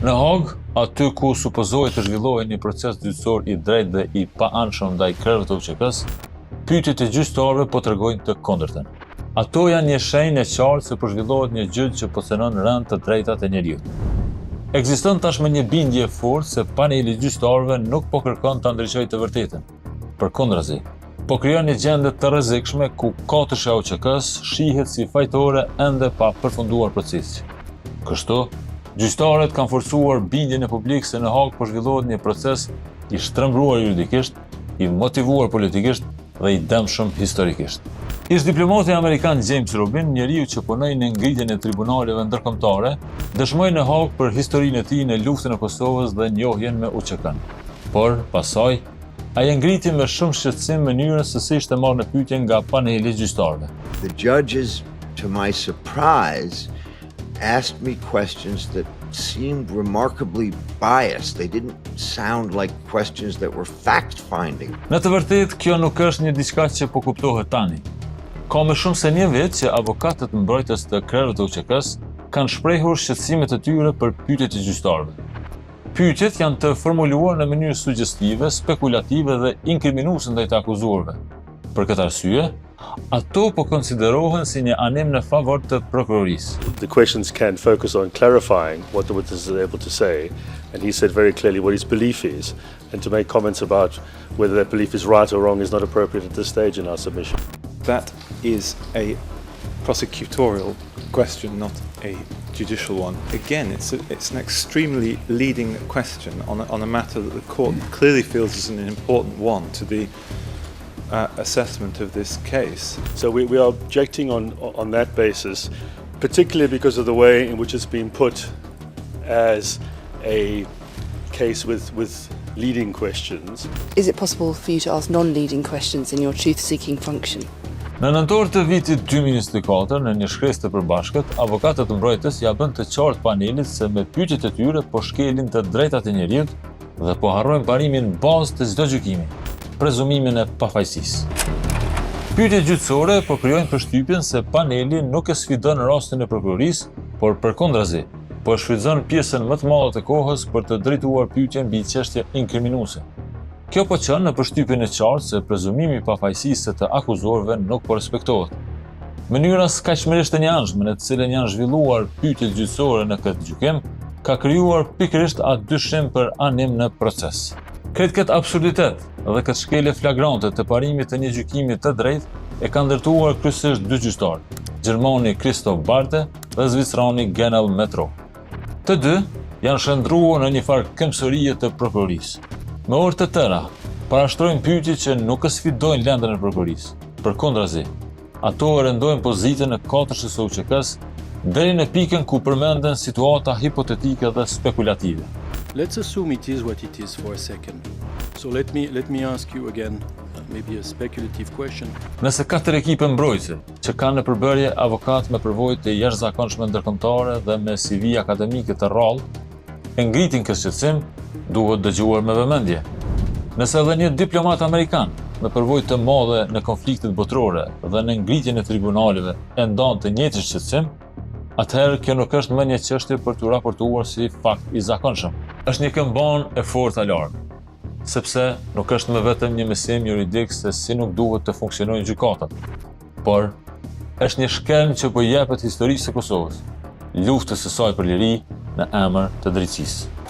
Në Hag, aty ku supozohet të zhvillohej një proces gjyqësor i drejtë dhe i paanshëm ndaj krerëve të UÇK-s, pyetjet e gjyqtarëve po tregojnë të kundërtën. Ato janë një shenjë e qartë se po zhvillohet një gjyq që po cënon rënd të drejtat e njerëzit. Ekziston tashmë një bindje e fortë se paneli i gjyqtarëve nuk po kërkon ta ndriçojë të vërtetën. Përkundrazi, po krijon një gjendje të rrezikshme ku katësha e UÇK-s shihet si fajtore ende pa përfunduar procesi. Kështu, gjyqtarët kanë forcuar bindjen e publik se në Hag po zhvillohet një proces i shtrembruar juridikisht, i motivuar politikisht dhe i dëmshëm historikisht. Ish diplomati amerikan James Robin, njeriu që punoi në ngritjen e tribunaleve ndërkombëtare, dëshmoi në Hag për historinë e tij në luftën e Kosovës dhe njohjen me UÇK-n. Por, pasaj, ai e ngriti me shumë shqetësim mënyrën se si ishte marrë në pyetje nga paneli i gjyqtarëve. The judges, to my surprise, asked me questions that seemed remarkably biased. They didn't sound like questions that were fact-finding. Në të vërtetë, kjo nuk është një diçka që po kuptohet tani. Ka më shumë se një vit që avokatët mbrojtës të krerëve të UÇK-s kanë shprehur shqetësimet e tyre për pyetjet e gjyqtarëve. Pyetjet janë të formuluar në mënyrë suggestive, spekulative dhe inkriminuese ndaj të akuzuarve. Për këtë arsye, ato po konsiderohen si një anim në favor të prokurorisë. The questions can focus on clarifying what the witness is able to say, and he said very clearly what his belief is, and to make comments about whether that belief is right or wrong is not appropriate at this stage in our submission. That is a prosecutorial question, not a judicial one. Again, it's an extremely leading question on a matter that the court clearly feels is an important one to the assessment of this case. So we are objecting on that basis, particularly because of the way in which it's been put as a case with leading questions. Is it possible for you to ask non-leading questions in your truth-seeking function? Në nëntor të vitit 2024, në një shkresë të përbashkët, avokatët mbrojtës ja bën të qartë panelit se me pyetjet e tyre po shkelin të drejtat e njerëzit dhe po harrojnë parimin bazë të çdo gjykimi, prezumimin e pafajësisë. Pyetjet gjyqësore po krijojnë përshtypjen se paneli nuk e sfidon rastin e prokurorisë, por përkundrazi, po shfrytëzon pjesën më të madhe të kohës për të drejtuar pyetje mbi çështje inkriminuese. Kjo po çon në përshtypjen e qartë se prezumimi i pafajësisë të akuzuarve nuk po respektohet. Mënyra skaqërisht e njanshme në të cilën janë zhvilluar pyetjet gjyqësore në këtë gjykim ka krijuar pikërisht atë dyshim për anim në proces. Kretë këtë absurditet dhe këtë shkelje flagrante të parimit të një gjykimi të drejtë e kanë ndërtuar kryesisht dy gjyqtarë, gjermani Christoph Barthe dhe zvicrani Genel Metro. Të dy janë shndruar në një farë këmbësorie të prokurorisë. Me orë të tëra, parashtrojnë pyetje që nuk e sfidojnë lëndën e prokurorisë. Përkundrazi, ato rendojnë pozitën e katërshës së UÇK-s deri në pikën ku përmenden situata hipotetike dhe spekulative. Let's assume it is what it is for a second. So let me ask you again, maybe a speculative question. Nëse 4 ekipe mbrojtëse që kanë në përbërje avokat me përvojë të jashtëzakonshme ndërkombëtare dhe me CV akademike të rrallë, e ngritin këtë shqetësim, duhet dëgjuar me vëmendje. Nëse edhe një diplomat amerikan me përvojë të madhe në konfliktet botërore dhe në ngritjen e tribunaleve e ndan të njëjtin shqetësim, atëherë kjo nuk është më një çështje për t'u raportuar si fakt i zakonshëm. Është një këmbën e fortë alarm, sepse nuk është më vetëm një mësim juridik se si nuk duhet të funksionojnë gjykatat, por është një shkelm që po jepet historisë së Kosovës, luftës së saj për liri në emër të drejtësisë.